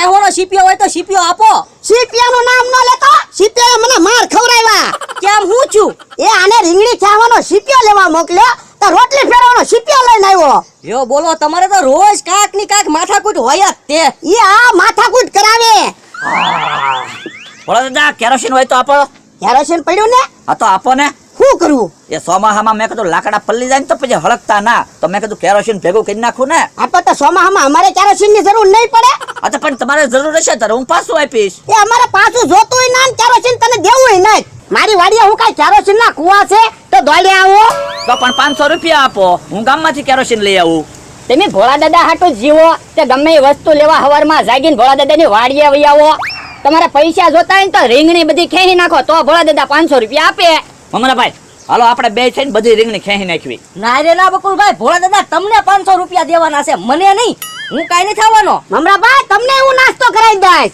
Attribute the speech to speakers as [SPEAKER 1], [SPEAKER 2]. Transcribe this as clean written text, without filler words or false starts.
[SPEAKER 1] ખેવાનો સીપિયો હોય તો સીપિયો આપો.
[SPEAKER 2] સીપિયાનું નામ ન લેતો, સીપિયાએ મને માર ખવરાવ્યા.
[SPEAKER 1] કેમ હું છું?
[SPEAKER 2] એ આને રીંગણી ખેવાનો સીપિયો લેવા મોકલ્યો તો રોટલી ફેરવાનો સીપિયો લઈને આવ્યો.
[SPEAKER 1] યો બોલો, તમારે તો રોજ કાક ની કાક માથાકૂટ હોય જ તે.
[SPEAKER 2] ઈ આ માથાકૂટ કરાવે.
[SPEAKER 3] બોલો દાદા, કેરોસીન હોય તો આપો.
[SPEAKER 2] કેરોસીન પડ્યું ને,
[SPEAKER 3] હા તો આપો ને.
[SPEAKER 2] શું કરવું?
[SPEAKER 3] એ સોમાહામાં મેં કીધું લાકડા પલ્લી જાય ને તો પછી હળકતા ના, તો મેં કીધું કેરોસીન ભેગું કરી નાખું ને.
[SPEAKER 2] આપો તો સોમાહામાં અમારે કેરોસીનની જરૂર નહીં પડે.
[SPEAKER 3] હા તો પણ તમારે જરૂર હશે ત્યારે હું પાછું આપીશ.
[SPEAKER 2] એ અમારે પાછું જોતુંય ના ને કેરોસીન તને દેવુંય નહીં. મારી વાડીએ હું કાંઈ કેરોસીન ના કુવા છે તો દોડે આવો.
[SPEAKER 3] તો પણ 500 રૂપિયા આપો, હું ગામમાંથી કેરોસીન લઈ આવું.
[SPEAKER 4] તમે ભોળા દાદા હાટુ જીવો તે ગમે એ વસ્તુ લેવા હવારમાં જાગીને ભોળા દાદાની વાડીએ વઈ આવો. તમારે પૈસા જોતા હોય ને તો રીંગણી બધી ખેંચી નાખો તો ભોળા દાદા 500 રૂપિયા આપે.
[SPEAKER 3] મમરાભાઈ હાલો આપણે બે થઈને બધી રીંગણી ખેંચી નાખવી.
[SPEAKER 1] ના રે ના બકુલભાઈ, ભોળા દાદા તમને 500 રૂપિયા દેવાના છે, મને નહીં. હું કાઈ નહીં થવાનો.
[SPEAKER 2] મમરાભાઈ તમને હું નાસ્તો કરાવી દઈશ.